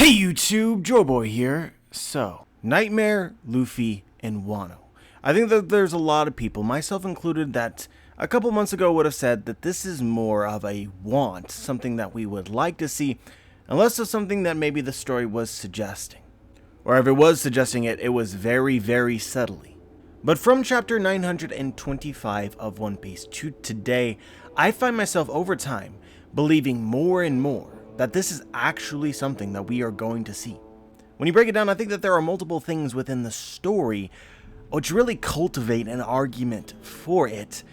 Hey YouTube, Joeboy here. So, Nightmare, Luffy, and Wano. I think that there's a lot of people, myself included, that a couple months ago would have said that this is more of a want, something that we would like to see, and less of something that maybe the story was suggesting. Or if it was suggesting it, it was very, very subtly. But from chapter 925 of One Piece to today, I find myself over time believing more and more that this is actually something that we are going to see. When you break it down, I think that there are multiple things within the story which really cultivate an argument for it,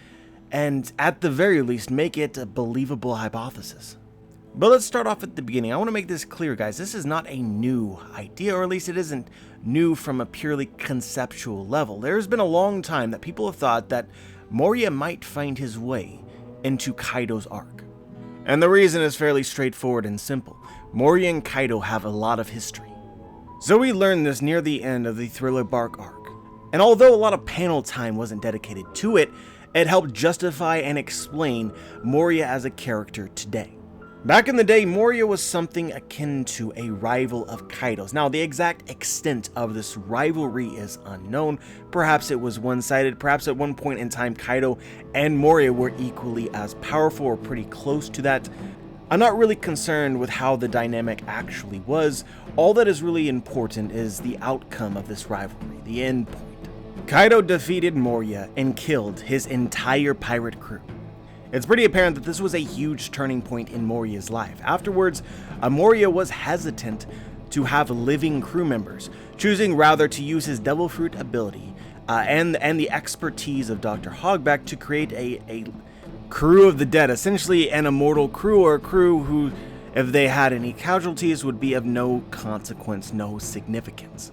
and at the very least make it a believable hypothesis. But let's start off at the beginning. I want to make this clear, guys. This is not a new idea, or at least it isn't new from a purely conceptual level. There's been a long time that people have thought that Moria might find his way into Kaido's arc. And the reason is fairly straightforward and simple. Moria and Kaido have a lot of history. So we learned this near the end of the Thriller Bark arc. And although a lot of panel time wasn't dedicated to it, it helped justify and explain Moria as a character today. Back in the day, Moria was something akin to a rival of Kaido's. Now, the exact extent of this rivalry is unknown. Perhaps it was one-sided. Perhaps at one point in time, Kaido and Moria were equally as powerful or pretty close to that. I'm not really concerned with how the dynamic actually was. All that is really important is the outcome of this rivalry, the end point. Kaido defeated Moria and killed his entire pirate crew. It's pretty apparent that this was a huge turning point in Moria's life. Afterwards, Moria was hesitant to have living crew members, choosing rather to use his Devil Fruit ability and the expertise of Dr. Hogback to create a crew of the dead, essentially an immortal crew, or a crew who, if they had any casualties, would be of no consequence, no significance.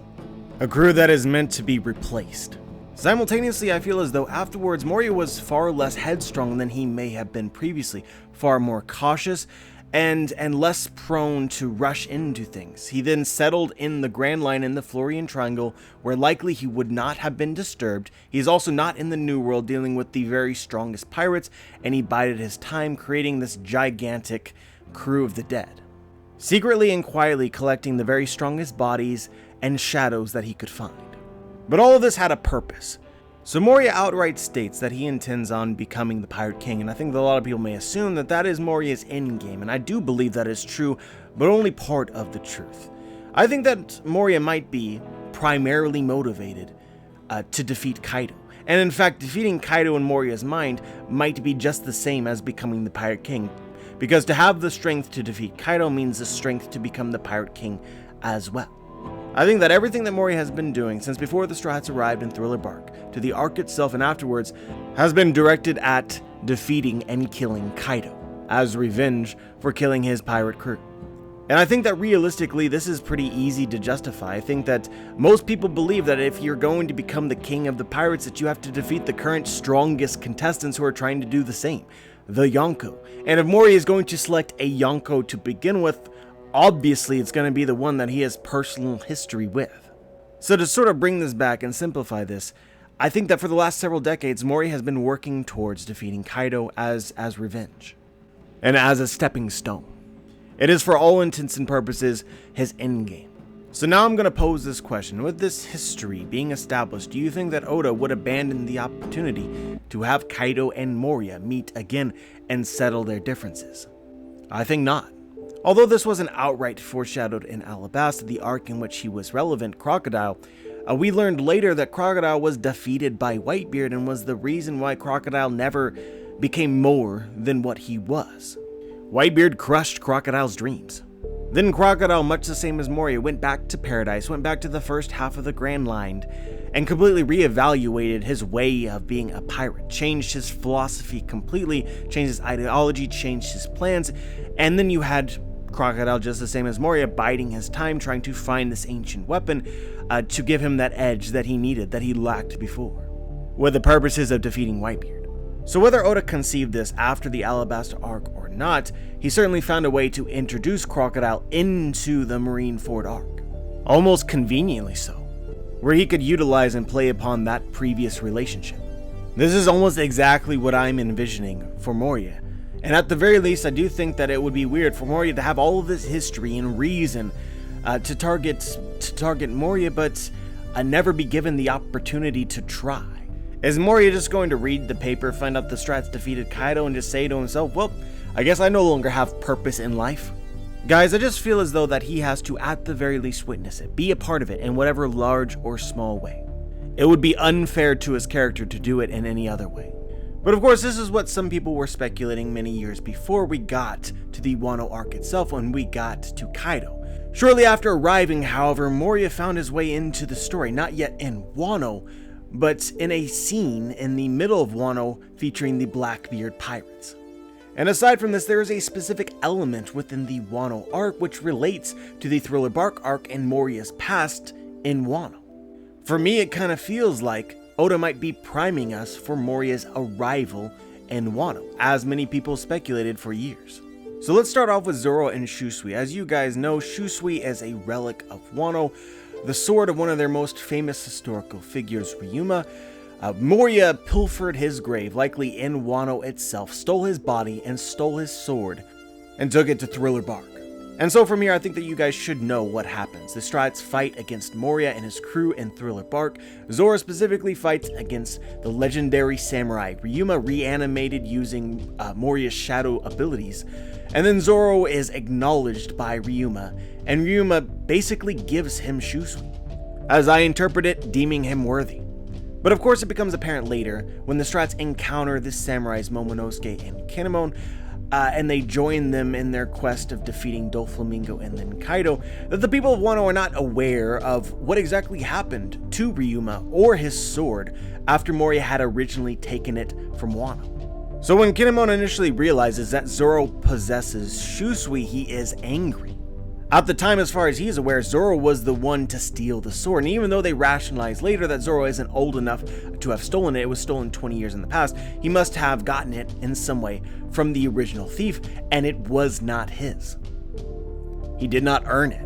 A crew that is meant to be replaced. Simultaneously, I feel as though afterwards Moria was far less headstrong than he may have been previously, far more cautious and less prone to rush into things. He then settled in the Grand Line in the Florian Triangle, where likely he would not have been disturbed. He's also not in the New World dealing with the very strongest pirates, and he bided his time creating this gigantic crew of the dead, secretly and quietly collecting the very strongest bodies and shadows that he could find. But all of this had a purpose. So Moria outright states that he intends on becoming the Pirate King, and I think that a lot of people may assume that that is Moria's endgame, and I do believe that is true, but only part of the truth. I think that Moria might be primarily motivated to defeat Kaido, and in fact, defeating Kaido in Moria's mind might be just the same as becoming the Pirate King, because to have the strength to defeat Kaido means the strength to become the Pirate King as well. I think that everything that Moria has been doing since before the Straw Hats arrived in Thriller Bark, to the arc itself and afterwards, has been directed at defeating and killing Kaido, as revenge for killing his pirate crew. And I think that realistically, this is pretty easy to justify. I think that most people believe that if you're going to become the king of the pirates, that you have to defeat the current strongest contestants who are trying to do the same, the Yonko. And if Moria is going to select a Yonko to begin with, obviously it's going to be the one that he has personal history with. So to sort of bring this back and simplify this, I think that for the last several decades, Moria has been working towards defeating Kaido as revenge, and as a stepping stone. It is for all intents and purposes his endgame. So now I'm going to pose this question. With this history being established, do you think that Oda would abandon the opportunity to have Kaido and Moria meet again and settle their differences? I think not. Although this wasn't outright foreshadowed in Alabasta, the arc in which he was relevant, Crocodile, we learned later that Crocodile was defeated by Whitebeard and was the reason why Crocodile never became more than what he was. Whitebeard crushed Crocodile's dreams. Then Crocodile, much the same as Moria, went back to Paradise, went back to the first half of the Grand Line, and completely reevaluated his way of being a pirate, changed his philosophy completely, changed his ideology, changed his plans, and then you had Crocodile, just the same as Moria, biding his time trying to find this ancient weapon to give him that edge that he needed, that he lacked before, with the purposes of defeating Whitebeard. So whether Oda conceived this after the Alabasta arc or not, he certainly found a way to introduce Crocodile into the Marineford arc, almost conveniently so, where he could utilize and play upon that previous relationship. This is almost exactly what I'm envisioning for Moria. And at the very least, I do think that it would be weird for Moria to have all of this history and reason to target Moria, but never be given the opportunity to try. Is Moria just going to read the paper, find out the Strats defeated Kaido, and just say to himself, well, I guess I no longer have purpose in life? Guys, I just feel as though that he has to at the very least witness it, be a part of it in whatever large or small way. It would be unfair to his character to do it in any other way. But of course, this is what some people were speculating many years before we got to the Wano arc itself, when we got to Kaido. Shortly after arriving, however, Moria found his way into the story, not yet in Wano, but in a scene in the middle of Wano featuring the Blackbeard pirates. And aside from this, there is a specific element within the Wano arc which relates to the Thriller Bark arc and Moria's past in Wano. For me, it kind of feels like Oda might be priming us for Moria's arrival in Wano, as many people speculated for years. So let's start off with Zoro and Shusui. As you guys know, Shusui is a relic of Wano, the sword of one of their most famous historical figures, Ryuma. Moria pilfered his grave, likely in Wano itself, stole his body and stole his sword, and took it to Thriller Bark. And so from here, I think that you guys should know what happens. The Strats fight against Moria and his crew in Thriller Bark. Zoro specifically fights against the legendary samurai, Ryuma reanimated using Moria's shadow abilities. And then Zoro is acknowledged by Ryuma, and Ryuma basically gives him Shusui, as I interpret it, deeming him worthy. But of course it becomes apparent later, when the Strats encounter the samurais Momonosuke and Kinemon, and they join them in their quest of defeating Doflamingo and then Kaido, that the people of Wano are not aware of what exactly happened to Ryuma or his sword after Moria had originally taken it from Wano. So when Kinemon initially realizes that Zoro possesses Shusui, he is angry. At the time, as far as he is aware, Zoro was the one to steal the sword, and even though they rationalize later that Zoro isn't old enough to have stolen it, it was stolen 20 years in the past, he must have gotten it in some way from the original thief, and it was not his. He did not earn it.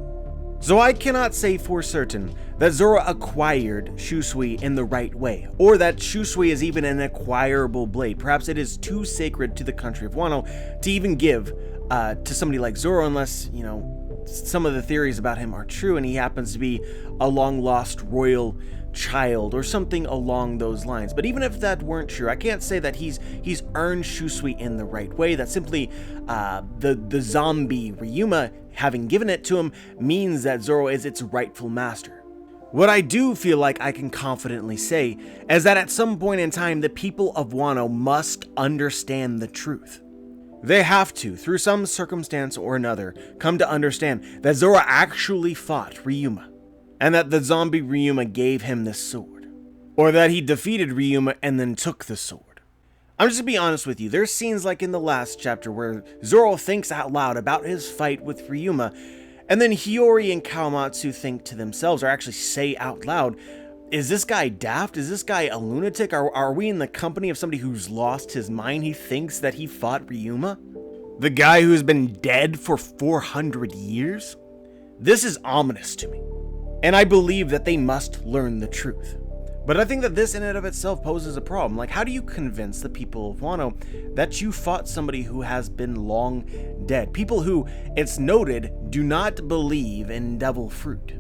So I cannot say for certain that Zoro acquired Shusui in the right way, or that Shusui is even an acquirable blade. Perhaps it is too sacred to the country of Wano to even give to somebody like Zoro, unless, you know, some of the theories about him are true and he happens to be a long-lost royal child or something along those lines. But even if that weren't true, I can't say that he's earned Shusui in the right way. That simply the zombie Ryuma having given it to him means that Zoro is its rightful master. What I do feel like I can confidently say is that at some point in time, the people of Wano must understand the truth. They have to, through some circumstance or another, come to understand that Zoro actually fought Ryuma, and that the zombie Ryuma gave him this sword, or that he defeated Ryuma and then took the sword. I'm just gonna be honest with you, there's scenes like in the last chapter where Zoro thinks out loud about his fight with Ryuma, and then Hiyori and Kawamatsu think to themselves, or actually say out loud, is this guy daft? Is this guy a lunatic? Are we in the company of somebody who's lost his mind? He thinks that he fought Ryuma? The guy who's been dead for 400 years? This is ominous to me. And I believe that they must learn the truth. But I think that this in and of itself poses a problem. Like, how do you convince the people of Wano that you fought somebody who has been long dead? People who, it's noted, do not believe in devil fruit.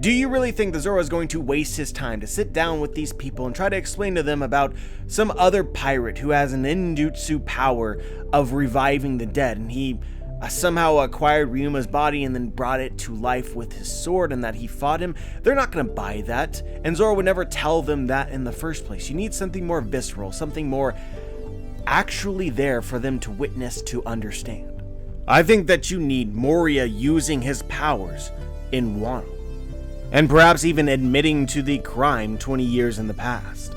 Do you really think that Zoro is going to waste his time to sit down with these people and try to explain to them about some other pirate who has an ninjutsu power of reviving the dead, and he somehow acquired Ryuma's body and then brought it to life with his sword, and that he fought him? They're not going to buy that, and Zoro would never tell them that in the first place. You need something more visceral, something more actually there for them to witness, to understand. I think that you need Moria using his powers in Wano, and perhaps even admitting to the crime 20 years in the past.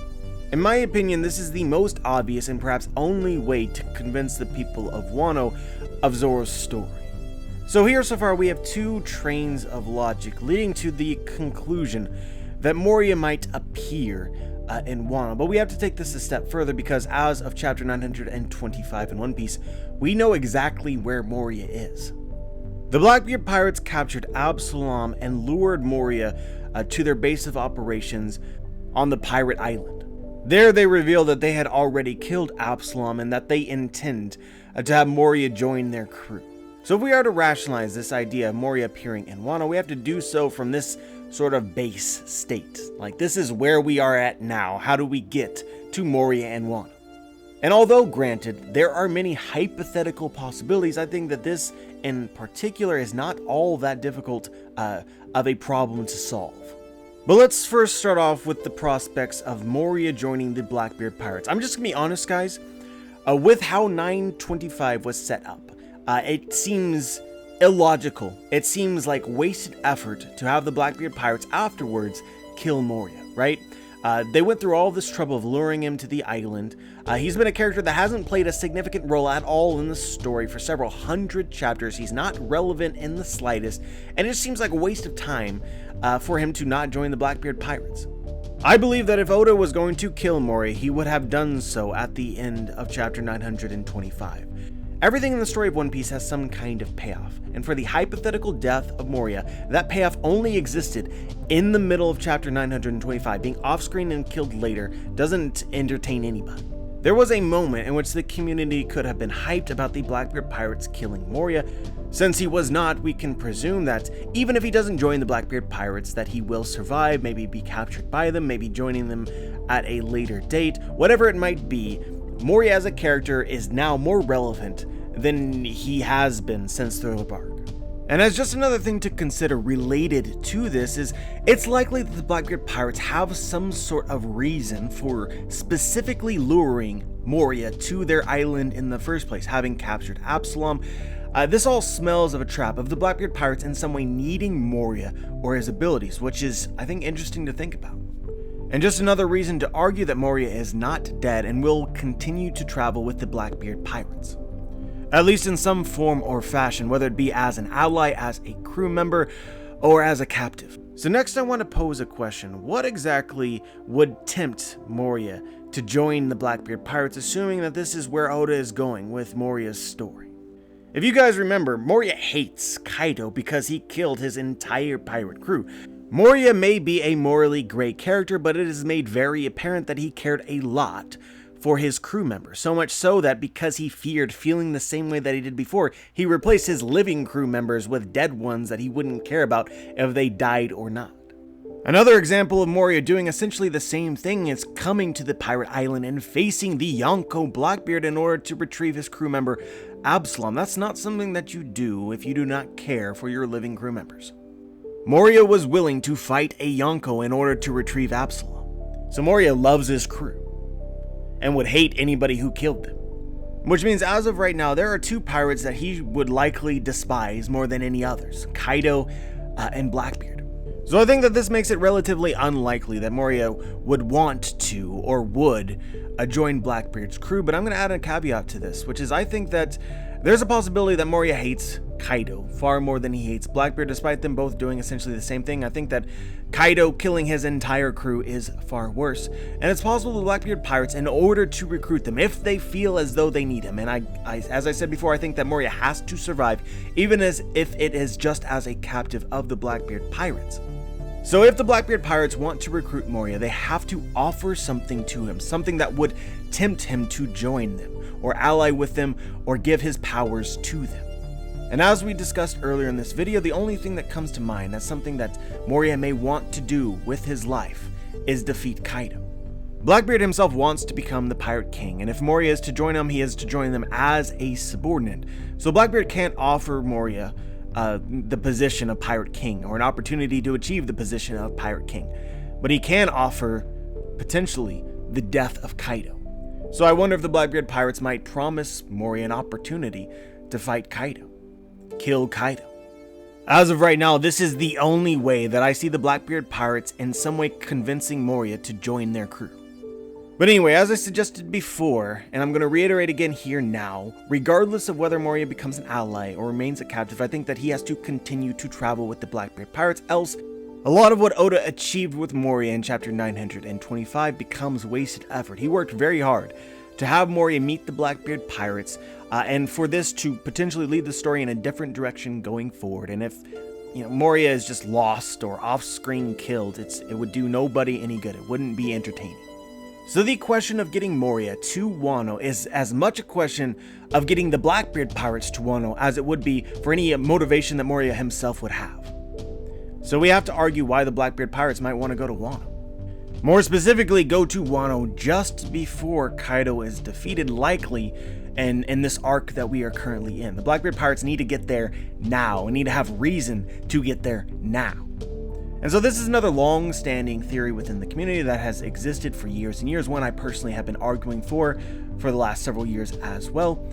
In my opinion, this is the most obvious and perhaps only way to convince the people of Wano of Zoro's story. So here so far we have two trains of logic leading to the conclusion that Moria might appear in Wano, but we have to take this a step further, because as of chapter 925 in One Piece, we know exactly where Moria is. The Blackbeard pirates captured Absalom and lured Moria to their base of operations on the pirate island. There they revealed that they had already killed Absalom and that they intend to have Moria join their crew. So if we are to rationalize this idea of Moria appearing in Wano, we have to do so from this sort of base state. Like, this is where we are at now. How do we get to Moria and Wano? And although granted, there are many hypothetical possibilities, I think that this in particular is not all that difficult of a problem to solve. But let's first start off with the prospects of Moria joining the Blackbeard Pirates. I'm just gonna be honest, guys, with how 925 was set up, it seems illogical. It seems like wasted effort to have the Blackbeard Pirates afterwards kill Moria, right? They went through all this trouble of luring him to the island. He's been a character that hasn't played a significant role at all in the story for several hundred chapters. He's not relevant in the slightest, and it just seems like a waste of time for him to not join the Blackbeard Pirates. I believe that if Oda was going to kill Moria, he would have done so at the end of chapter 925. Everything in the story of One Piece has some kind of payoff, and for the hypothetical death of Moria, that payoff only existed in the middle of chapter 925. Being off-screen and killed later doesn't entertain anybody. There was a moment in which the community could have been hyped about the Blackbeard Pirates killing Moria. Since he was not, we can presume that even if he doesn't join the Blackbeard Pirates, that he will survive, maybe be captured by them, maybe joining them at a later date. Whatever it might be, Moria as a character is now more relevant than he has been since Thriller Bark. And as just another thing to consider related to this is, it's likely that the Blackbeard Pirates have some sort of reason for specifically luring Moria to their island in the first place, having captured Absalom. This all smells of a trap of the Blackbeard Pirates in some way needing Moria or his abilities, which is, I think, interesting to think about. And just another reason to argue that Moria is not dead and will continue to travel with the Blackbeard Pirates, at least in some form or fashion, whether it be as an ally, as a crew member, or as a captive. So next I want to pose a question. What exactly would tempt Moria to join the Blackbeard Pirates, assuming that this is where Oda is going with Moria's story? If you guys remember, Moria hates Kaido because he killed his entire pirate crew. Moria may be a morally gray character, but it is made very apparent that he cared a lot for his crew members, so much so that because he feared feeling the same way that he did before, he replaced his living crew members with dead ones that he wouldn't care about if they died or not. Another example of Moria doing essentially the same thing is coming to the pirate island and facing the Yonko Blackbeard in order to retrieve his crew member Absalom. That's not something that you do if you do not care for your living crew members. Moria was willing to fight a Yonko in order to retrieve Absalom. So Moria loves his crew and would hate anybody who killed them. Which means as of right now, there are two pirates that he would likely despise more than any others, Kaido and Blackbeard. So I think that this makes it relatively unlikely that Moria would want to or would join Blackbeard's crew, but I'm going to add a caveat to this, which is I think that there's a possibility that Moria hates Kaido far more than he hates Blackbeard, despite them both doing essentially the same thing. I think that Kaido killing his entire crew is far worse, and it's possible the Blackbeard Pirates, in order to recruit them, if they feel as though they need him, and as I said before, I think that Moria has to survive, even as if it is just as a captive of the Blackbeard Pirates. So if the Blackbeard Pirates want to recruit Moria, they have to offer something to him, something that would tempt him to join them, or ally with them, or give his powers to them. And as we discussed earlier in this video, the only thing that comes to mind as something that Moria may want to do with his life is defeat Kaido. Blackbeard himself wants to become the Pirate King, and if Moria is to join him, he is to join them as a subordinate. So Blackbeard can't offer Moria the position of Pirate King, or an opportunity to achieve the position of Pirate King, but he can offer, potentially, the death of Kaido. So I wonder if the Blackbeard Pirates might promise Moria an opportunity to fight Kaido, kill Kaido. As of right now, this is the only way that I see the Blackbeard Pirates in some way convincing Moria to join their crew. But anyway, as I suggested before, and I'm going to reiterate again here now, regardless of whether Moria becomes an ally or remains a captive, I think that he has to continue to travel with the Blackbeard Pirates, else a lot of what Oda achieved with Moria in chapter 925 becomes wasted effort. He worked very hard to have Moria meet the Blackbeard Pirates, and for this to potentially lead the story in a different direction going forward. And if Moria is just lost or off-screen killed, it would do nobody any good. It wouldn't be entertaining. So the question of getting Moria to Wano is as much a question of getting the Blackbeard pirates to Wano as it would be for any motivation that Moria himself would have. So we have to argue why the Blackbeard pirates might want to go to Wano. More specifically, go to Wano just before Kaido is defeated, likely in this arc that we are currently in. The Blackbeard pirates need to get there now and need to have reason to get there now. And so this is another long-standing theory within the community that has existed for years and years, one I personally have been arguing for the last several years as well.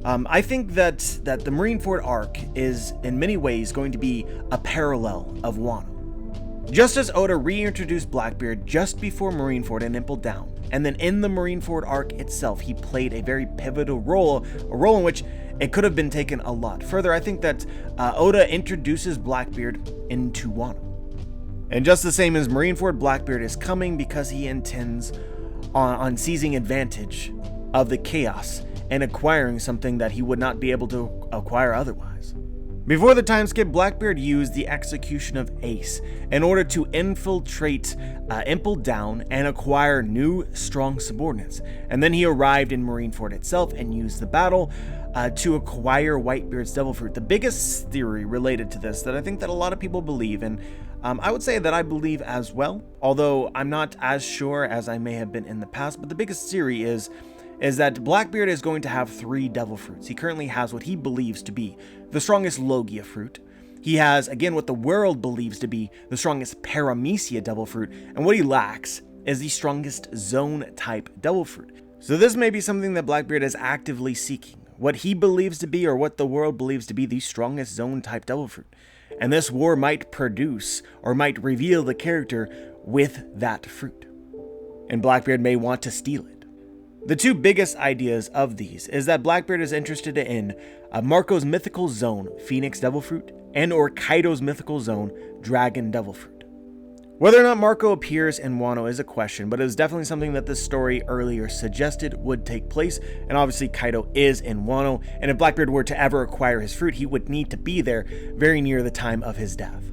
I think that the Marineford arc is in many ways going to be a parallel of Wano. Just as Oda reintroduced Blackbeard just before Marineford and Impel Down, and then in the Marineford arc itself, he played a very pivotal role, a role in which it could have been taken a lot further. I think that Oda introduces Blackbeard into Wano. And just the same as Marineford, Blackbeard is coming because he intends on seizing advantage of the chaos and acquiring something that he would not be able to acquire otherwise. Before the time skip, Blackbeard used the execution of Ace in order to infiltrate Impel Down and acquire new strong subordinates. And then he arrived in Marineford itself and used the battle to acquire Whitebeard's Devil Fruit. The biggest theory related to this that I think that a lot of people believe, and I would say that I believe as well, although I'm not as sure as I may have been in the past, but the biggest theory is that Blackbeard is going to have 3 Devil Fruits. He currently has what he believes to be the strongest Logia Fruit. He has, again, what the world believes to be the strongest Paramecia Devil Fruit, and what he lacks is the strongest Zone-type Devil Fruit. So this may be something that Blackbeard is actively seeking, what he believes to be or what the world believes to be the strongest Zone-type Devil Fruit. And this war might produce or might reveal the character with that fruit. And Blackbeard may want to steal it. The 2 biggest ideas of these is that Blackbeard is interested in Marco's mythical zone, Phoenix Devil Fruit, and or Kaido's mythical zone, Dragon Devil Fruit. Whether or not Marco appears in Wano is a question, but it is definitely something that this story earlier suggested would take place, and obviously Kaido is in Wano, and if Blackbeard were to ever acquire his fruit, he would need to be there very near the time of his death.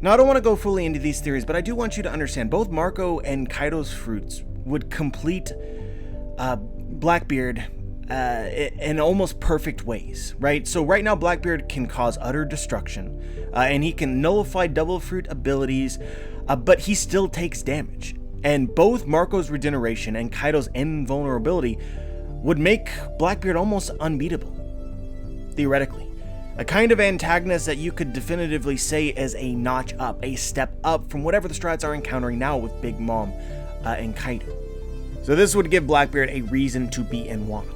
Now, I don't want to go fully into these theories, but I do want you to understand both Marco and Kaido's fruits would complete Blackbeard in almost perfect ways, right? So right now Blackbeard can cause utter destruction, and he can nullify Devil Fruit abilities, but he still takes damage. And both Marco's regeneration and Kaido's invulnerability would make Blackbeard almost unbeatable, theoretically. A kind of antagonist that you could definitively say is a notch up, a step up from whatever the Strides are encountering now with Big Mom and Kaido. So this would give Blackbeard a reason to be in Wano.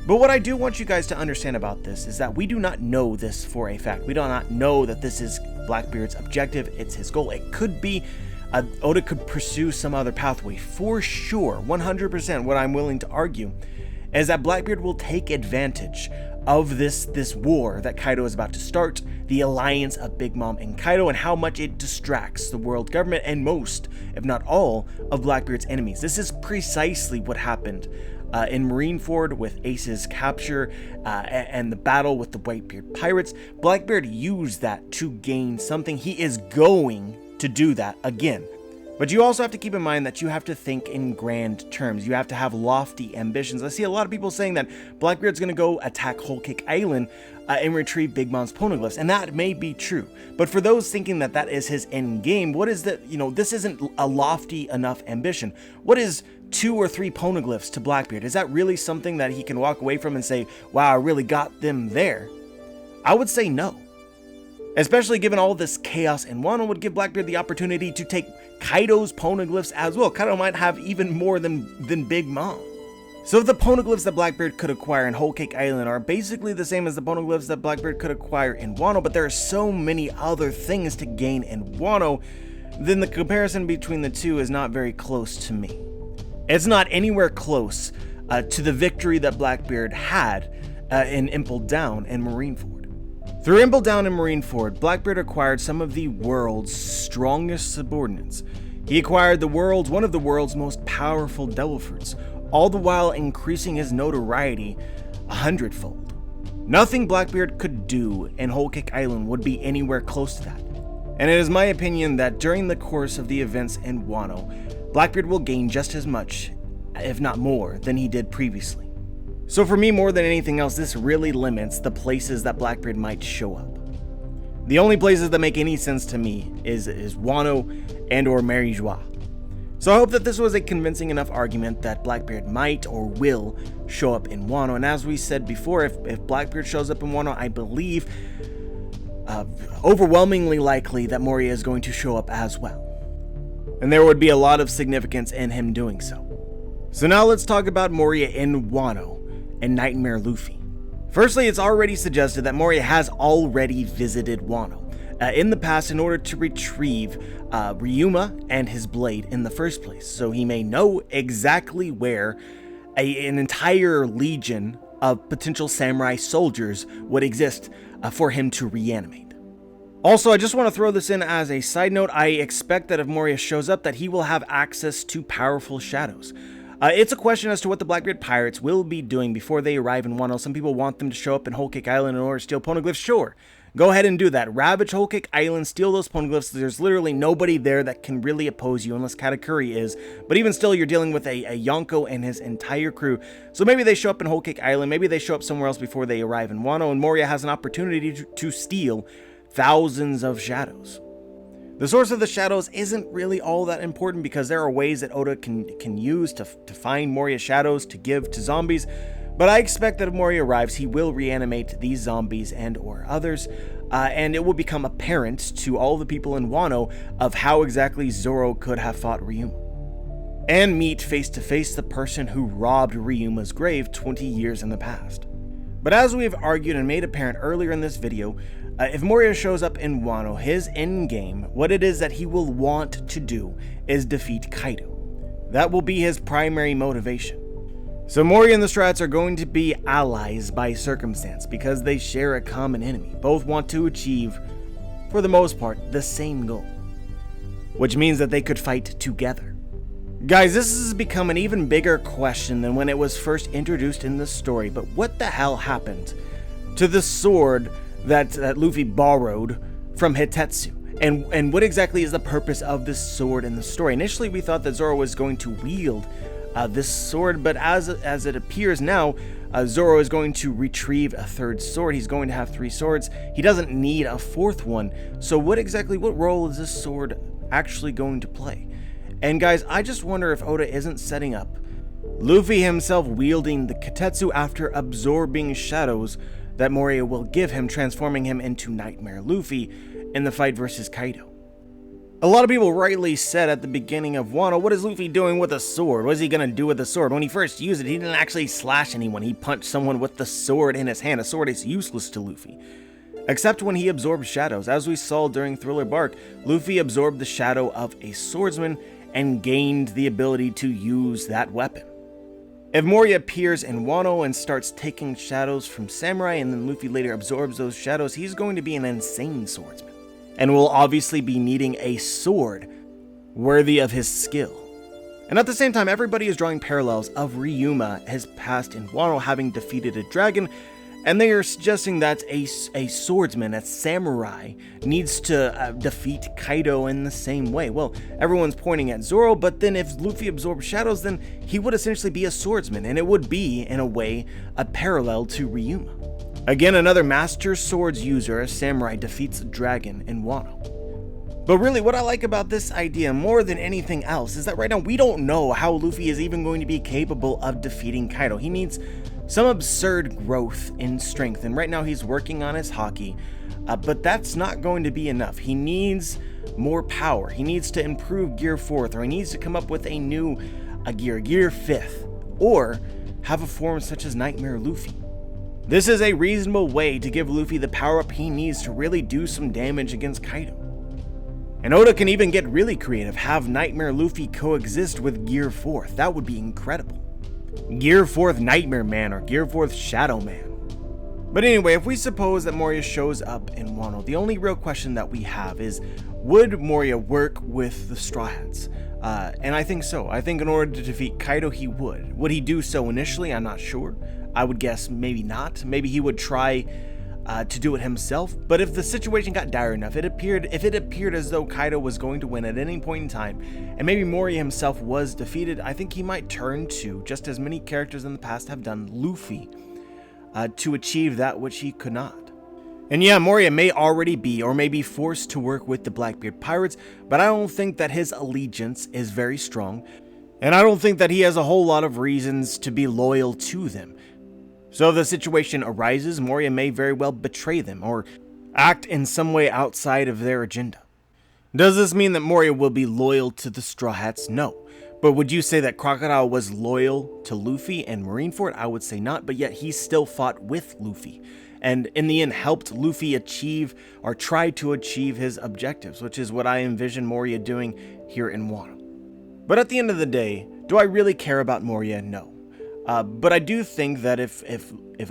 But what I do want you guys to understand about this is that we do not know this for a fact. We do not know that this is Blackbeard's objective, it's his goal. It could be Oda could pursue some other pathway. For sure, 100% what I'm willing to argue is that Blackbeard will take advantage of this war that Kaido is about to start, the alliance of Big Mom and Kaido, and how much it distracts the world government and most, if not all, of Blackbeard's enemies. This is precisely what happened in Marineford with Ace's capture and the battle with the Whitebeard pirates. Blackbeard used that to gain something. He is going to do that again. But you also have to keep in mind that you have to think in grand terms. You have to have lofty ambitions. I see a lot of people saying that Blackbeard's going to go attack Whole Cake Island and retrieve Big Mom's poneglyphs, and that may be true. But for those thinking that that is his end game, what is that? This isn't a lofty enough ambition. What is 2 or 3 poneglyphs to Blackbeard? Is that really something that he can walk away from and say, wow, I really got them there? I would say no. Especially given all this chaos in Wano would give Blackbeard the opportunity to take Kaido's poneglyphs as well. Kaido might have even more than Big Mom. So the poneglyphs that Blackbeard could acquire in Whole Cake Island are basically the same as the poneglyphs that Blackbeard could acquire in Wano, but there are so many other things to gain in Wano, then the comparison between the two is not very close to me. It's not anywhere close to the victory that Blackbeard had in Impel Down and Marineford. Through Impel Down and Marineford, Blackbeard acquired some of the world's strongest subordinates. He acquired one of the world's most powerful Devil Fruits, all the while increasing his notoriety 100-fold. Nothing Blackbeard could do in Whole Cake Island would be anywhere close to that. And it is my opinion that during the course of the events in Wano, Blackbeard will gain just as much, if not more, than he did previously. So for me, more than anything else, this really limits the places that Blackbeard might show up. The only places that make any sense to me is Wano and or MavisHdz. So I hope that this was a convincing enough argument that Blackbeard might or will show up in Wano. And as we said before, if Blackbeard shows up in Wano, I believe overwhelmingly likely that Moria is going to show up as well. And there would be a lot of significance in him doing so. So now let's talk about Moria in Wano and Nightmare Luffy. Firstly, it's already suggested that Moria has already visited Wano in the past in order to retrieve Ryuma and his blade in the first place, so he may know exactly where an entire legion of potential samurai soldiers would exist for him to reanimate. Also, I just want to throw this in as a side note. I expect that if Moria shows up, that he will have access to powerful shadows. It's a question as to what the Blackbeard pirates will be doing before they arrive in Wano. Some people want them to show up in Whole Cake Island in order to steal poneglyphs. Sure, go ahead and do that. Ravage Whole Cake Island, steal those poneglyphs. There's literally nobody there that can really oppose you unless Katakuri is. But even still, you're dealing with a Yonko and his entire crew. So maybe they show up in Whole Cake Island. Maybe they show up somewhere else before they arrive in Wano. And Moria has an opportunity to steal thousands of shadows. The source of the shadows isn't really all that important because there are ways that Oda can use to find Moria shadows to give to zombies, but I expect that if Moria arrives, he will reanimate these zombies and or others, and it will become apparent to all the people in Wano of how exactly Zoro could have fought Ryuma, and meet face to face the person who robbed Ryuma's grave 20 years in the past. But as we have argued and made apparent earlier in this video, if Moria shows up in Wano, his endgame, what it is that he will want to do is defeat Kaido. That will be his primary motivation. So Moria and the Strats are going to be allies by circumstance because they share a common enemy. Both want to achieve, for the most part, the same goal, which means that they could fight together. Guys, this has become an even bigger question than when it was first introduced in the story, but what the hell happened to the sword that Luffy borrowed from Hitetsu? And what exactly is the purpose of this sword in the story? Initially, we thought that Zoro was going to wield this sword, but as it appears now, Zoro is going to retrieve a third sword. He's going to have 3 swords. He doesn't need a 4th one. So what role is this sword actually going to play? And guys, I just wonder if Oda isn't setting up Luffy himself wielding the Kitetsu after absorbing shadows that Moria will give him, transforming him into Nightmare Luffy in the fight versus Kaido. A lot of people rightly said at the beginning of Wano, what is Luffy doing with a sword? What is he gonna do with the sword? When he first used it, he didn't actually slash anyone. He punched someone with the sword in his hand. A sword is useless to Luffy, except when he absorbs shadows. As we saw during Thriller Bark, Luffy absorbed the shadow of a swordsman and gained the ability to use that weapon. If Moria appears in Wano and starts taking shadows from samurai and then Luffy later absorbs those shadows, he's going to be an insane swordsman and will obviously be needing a sword worthy of his skill. And at the same time, everybody is drawing parallels of Ryuma, his past in Wano, having defeated a dragon, and they are suggesting that a swordsman, a samurai, needs to defeat Kaido in the same way. Well, everyone's pointing at Zoro, but then if Luffy absorbs shadows, then he would essentially be a swordsman, and it would be, in a way, a parallel to Ryuma. Again, another master swords user, a samurai, defeats a dragon in Wano. But really, what I like about this idea more than anything else is that right now we don't know how Luffy is even going to be capable of defeating Kaido. He needs some absurd growth in strength, and right now he's working on his haki, but that's not going to be enough. He needs more power. He needs to improve Gear 4th, or he needs to come up with a new Gear 5th, or have a form such as Nightmare Luffy. This is a reasonable way to give Luffy the power-up he needs to really do some damage against Kaido. And Oda can even get really creative, have Nightmare Luffy coexist with Gear 4th. That would be incredible. Gear 4th Nightmare Man or Gear 4th Shadow Man. But anyway, if we suppose that Moria shows up in Wano, the only real question that we have is, would Moria work with the Straw Hats? And I think so. I think in order to defeat Kaido, he would. Would he do so initially? I'm not sure. I would guess maybe not. Maybe he would try to do it himself, but if the situation got dire enough, if it appeared as though Kaido was going to win at any point in time, and maybe Moria himself was defeated, I think he might turn to, just as many characters in the past have done, Luffy, to achieve that which he could not. And yeah, Moria may already be or may be forced to work with the Blackbeard pirates, but I don't think that his allegiance is very strong, and I don't think that he has a whole lot of reasons to be loyal to them. So if the situation arises, Moria may very well betray them or act in some way outside of their agenda. Does this mean that Moria will be loyal to the Straw Hats? No. But would you say that Crocodile was loyal to Luffy and Marineford? I would say not, but yet he still fought with Luffy, and in the end helped Luffy achieve or try to achieve his objectives, which is what I envision Moria doing here in Wano. But at the end of the day, do I really care about Moria? No. But I do think that if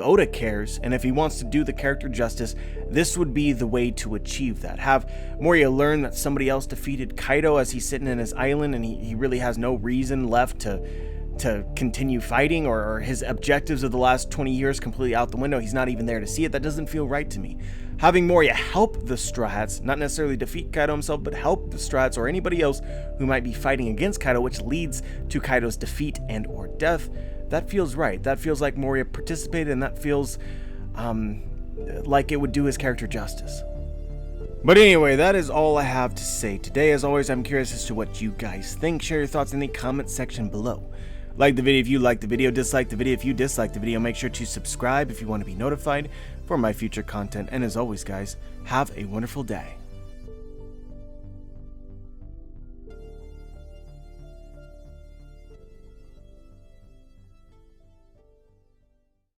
Oda cares, and if he wants to do the character justice, this would be the way to achieve that. Have Moria learn that somebody else defeated Kaido as he's sitting in his island, and he really has no reason left to continue fighting, or his objectives of the last 20 years completely out the window. He's not even there to see it. That doesn't feel right to me. Having Moria help the Straw Hats, not necessarily defeat Kaido himself, but help the Straw Hats or anybody else who might be fighting against Kaido, which leads to Kaido's defeat and or death, that feels right. That feels like Moria participated, and that feels like it would do his character justice. But anyway, that is all I have to say today. As always, I'm curious as to what you guys think. Share your thoughts in the comment section below. Like the video if you liked the video, dislike the video if you disliked the video. Make sure to subscribe if you want to be notified for my future content. And as always, guys, have a wonderful day.